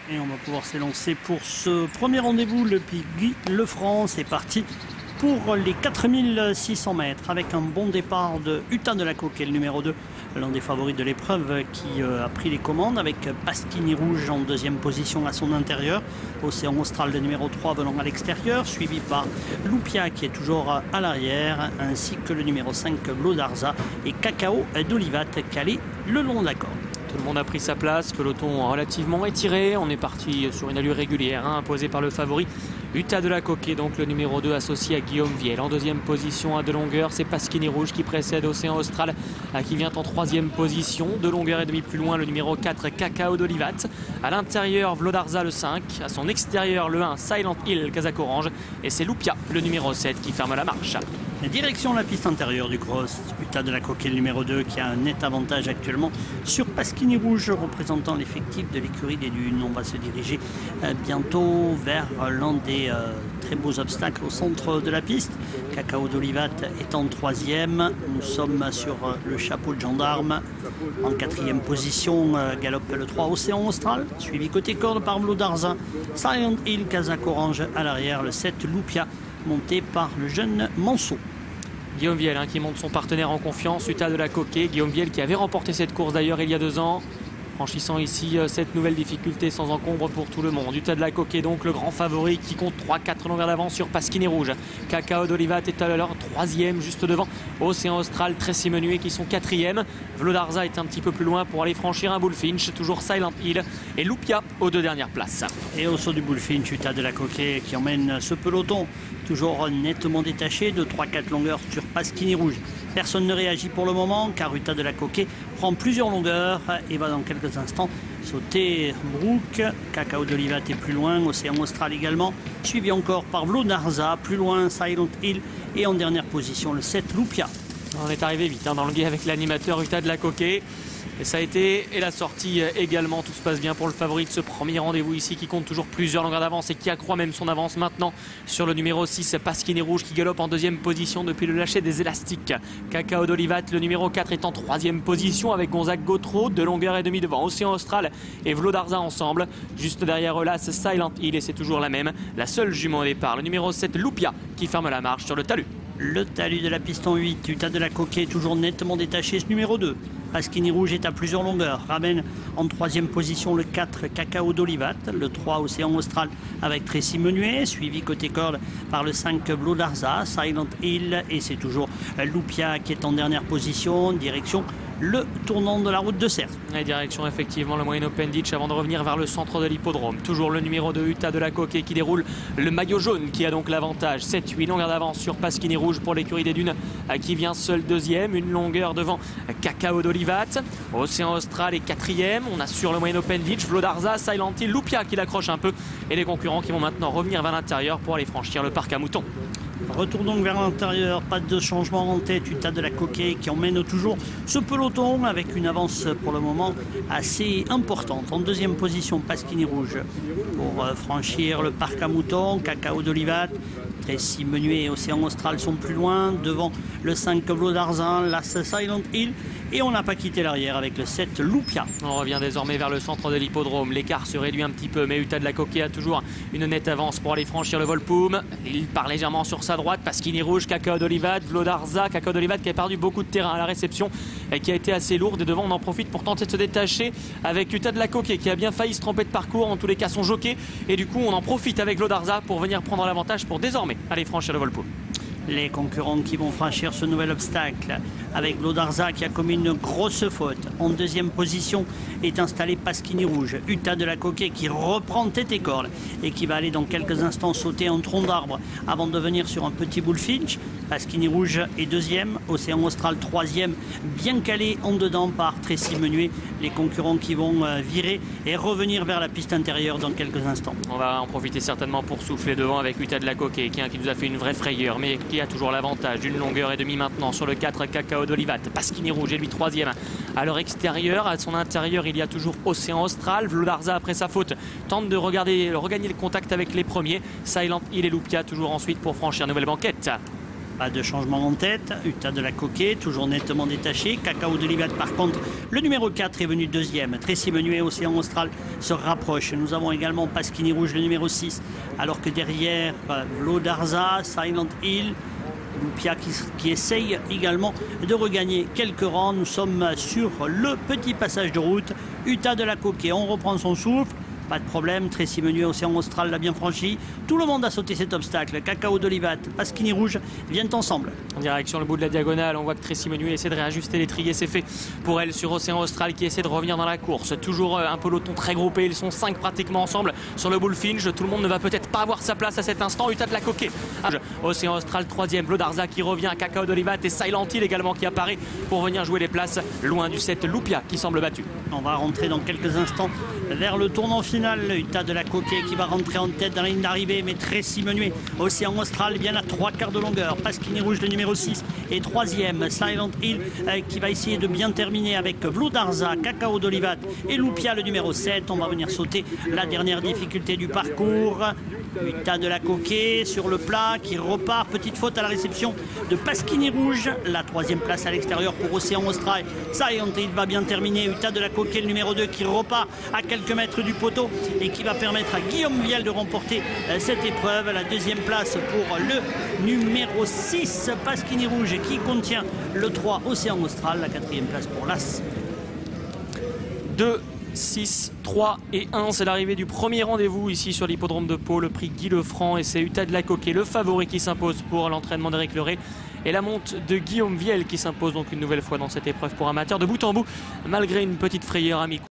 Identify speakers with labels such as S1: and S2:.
S1: Et on va pouvoir s'élancer pour ce premier rendez-vous. Le Guy Lefranc, c'est parti pour les 4600 mètres avec un bon départ de Uta de la Coque, le numéro 2, l'un des favoris de l'épreuve qui a pris les commandes avec Pasquini Rouge en deuxième position à son intérieur. Océan Austral, le numéro 3 venant à l'extérieur, suivi par Lupia qui est toujours à l'arrière, ainsi que le numéro 5 Blodarza et Cacao d'Olivat calé le long de la corde.
S2: Tout le monde a pris sa place, peloton relativement étiré. On est parti sur une allure régulière, imposée par le favori Uta de la Coque, donc le numéro 2 associé à Guillaume Viel. En deuxième position à de longueur, c'est Pasquini Rouge qui précède Océan Austral, qui vient en troisième position. De longueur et demi plus loin, le numéro 4 Cacao d'Olivat. À l'intérieur, Vlodarza le 5. À son extérieur, le 1 Silent Hill Kazakh Orange. Et c'est Lupia, le numéro 7, qui ferme la marche.
S1: Direction la piste intérieure du cross, Uta de la Coque, le numéro 2 qui a un net avantage actuellement sur Pasquini Rouge, représentant l'effectif de l'écurie des Dunes. On va se diriger bientôt vers l'un des très beaux obstacles au centre de la piste. Cacao d'Olivat est en troisième. Nous sommes sur le chapeau de gendarme. En quatrième position, galope le 3 Océan Austral, suivi côté corde par Blodarza. Silent Hill Kazakh Orange à l'arrière, le 7 Lupia, monté par le jeune Manceau.
S2: Guillaume Viel qui monte son partenaire en confiance, Uta de la Coque. Guillaume Viel qui avait remporté cette course d'ailleurs il y a 2 ans. Franchissant ici cette nouvelle difficulté sans encombre pour tout le monde. Uta de la Coque donc le grand favori qui compte 3-4 longueurs d'avance sur Pasquini Rouge. Cacao d'Olivat est à l'heure troisième juste devant Océan Austral, Tracy Menuet qui sont quatrième. Vlodarza est un petit peu plus loin pour aller franchir un Bullfinch, toujours Silent Hill et Lupia aux 2 dernières places.
S1: Et au saut du Bullfinch, Uta de la Coque qui emmène ce peloton toujours nettement détaché de 3-4 longueurs sur Pasquini Rouge. Personne ne réagit pour le moment car Uta de la Coque prend plusieurs longueurs et va dans quelques instants sauter Brook. Cacao d'Olivat est plus loin, Océan Austral également, suivi encore par Vlodarza, plus loin Silent Hill et en dernière position le 7 Lupia.
S2: On est arrivé vite dans le guet avec l'animateur Uta de la Coque. Et ça a été, et la sortie également, tout se passe bien pour le favori de ce premier rendez-vous ici qui compte toujours plusieurs longueurs d'avance et qui accroît même son avance maintenant sur le numéro 6 Pasquini Rouge qui galope en deuxième position depuis le lâcher des élastiques. Cacao d'Olivat, le numéro 4 est en troisième position avec Gonzague Gautreau, 2 longueurs et demie devant Océan Austral et Vlodarza ensemble. Juste derrière eux là, c'est Silent Hill et c'est toujours la même, la seule jument au départ, le numéro 7 Lupia qui ferme la marche sur le talus.
S1: Le talus de la piste en 8, Uta de la Coque est toujours nettement détaché, ce numéro 2. Pasquini Rouge est à plusieurs longueurs, ramène en troisième position le 4 Cacao d'Olivat, le 3 Océan Austral avec Tracy Menuet, suivi côté corde par le 5 Blodarza, Silent Hill et c'est toujours Lupia qui est en dernière position, direction le tournant de la route de Cerf.
S2: Et direction effectivement le moyen Open Ditch avant de revenir vers le centre de l'hippodrome. Toujours le numéro 2 Uta de la Coque qui déroule le maillot jaune qui a donc l'avantage. 7-8 longueurs d'avance sur Pasquini Rouge pour l'écurie des Dunes qui vient seul deuxième. Une longueur devant Cacao d'Olivat. Océan Austral est quatrième. On a sur le moyen Open Ditch Vlodarza, Silent Hill, Lupia qui l'accroche un peu et les concurrents qui vont maintenant revenir vers l'intérieur pour aller franchir le parc à moutons.
S1: Retour donc vers l'intérieur, pas de changement en tête, Uta de la Coque qui emmène toujours ce peloton avec une avance pour le moment assez importante. En deuxième position, Pasquini Rouge pour franchir le parc à moutons, Cacao d'Olivat. Tracy Menuet et Océan Austral sont plus loin, devant le 5 Vlodarza, la Silent Hill et on n'a pas quitté l'arrière avec le 7 Lupia.
S2: On revient désormais vers le centre de l'hippodrome, l'écart se réduit un petit peu mais Uta de la Coque a toujours une nette avance pour aller franchir le Volpoum. Il part légèrement sur sa droite, Pasquini Rouge, Cacao d'Olivat, Vlodarza, Cacao d'Olivat qui a perdu beaucoup de terrain à la réception et qui a été assez lourde et devant on en profite pour tenter de se détacher avec Uta de la Coque qui a bien failli se tromper de parcours, en tous les cas son jockey et du coup on en profite avec Vlodarza pour venir prendre l'avantage pour désormais aller franchir le Volpoum.
S1: Les concurrents qui vont franchir ce nouvel obstacle avec Blodarza qui a commis une grosse faute. En deuxième position est installé Pasquini Rouge. Uta de la Coque qui reprend tête et corde et qui va aller dans quelques instants sauter un tronc d'arbre avant de venir sur un petit Bullfinch. Pasquini Rouge est deuxième, Océan Austral troisième, bien calé en dedans par Tracy Menuet. Les concurrents qui vont virer et revenir vers la piste intérieure dans quelques instants.
S2: On va en profiter certainement pour souffler devant avec Uta de la Coque qui nous a fait une vraie frayeur mais qui a toujours l'avantage d'une longueur et demie maintenant sur le 4 Cacao d'Olivat. Pasquini Rouge est lui troisième à leur extérieur. À son intérieur il y a toujours Océan Austral. Vlodarza après sa faute tente de regagner le contact avec les premiers. Silent Hill et Lupia toujours ensuite pour franchir nouvelle banquette.
S1: Pas de changement en tête. Uta de la Coquet, toujours nettement détaché. Cacao de Libat, par contre, le numéro 4 est venu deuxième. Tracy Menuet, Océan Austral, se rapproche. Nous avons également Pasquini Rouge, le numéro 6. Alors que derrière, Vlodarza, Silent Hill, Lupia qui essaye également de regagner quelques rangs. Nous sommes sur le petit passage de route. Uta de la Coquet, on reprend son souffle. Pas de problème, Tracy Menuet, Océan Austral l'a bien franchi. Tout le monde a sauté cet obstacle. Cacao d'Olivat, Pasquini Rouge viennent ensemble.
S2: En direction le bout de la diagonale, on voit que Tracy Menuet essaie de réajuster l'étrier. C'est fait pour elle sur Océan Austral qui essaie de revenir dans la course. Toujours un peloton très groupé, ils sont 5 pratiquement ensemble sur le Bullfinch. Tout le monde ne va peut-être pas avoir sa place à cet instant. Uta de la Coquet, Océan Austral 3e, Vlodarza qui revient, Cacao d'Olivat et Silent Hill également qui apparaît pour venir jouer les places loin du 7 Lupia qui semble battu.
S1: On va rentrer dans quelques instants vers le tournant final. Uta de la Coquet qui va rentrer en tête dans la ligne d'arrivée, mais Tracy Menuet, Océan Austral bien à 3 quarts de longueur. Pasquini Rouge le numéro 6 et 3e. Silent Hill qui va essayer de bien terminer avec Vlodarza, Cacao d'Olivat et Lupia le numéro 7. On va venir sauter la dernière difficulté du parcours. Uta de la Coquet sur le plat qui repart. Petite faute à la réception de Pasquini Rouge. La 3e place à l'extérieur pour Océan Austral. Silent Hill va bien terminer. Uta de la Coquet le numéro 2 qui repart à quelques mètres du poteau et qui va permettre à Guillaume Viel de remporter cette épreuve. La 2e place pour le numéro 6 Pasquini Rouge qui contient le 3 Océan Austral. La 4e place pour l'As.
S2: 2, 6, 3 et 1, c'est l'arrivée du premier rendez-vous ici sur l'hippodrome de Pau, le prix Guy Lefranc, et c'est Uta de la Coquet, le favori qui s'impose pour l'entraînement d'Éric Leray et la monte de Guillaume Viel qui s'impose donc une nouvelle fois dans cette épreuve pour amateurs de bout en bout malgré une petite frayeur à mi-course.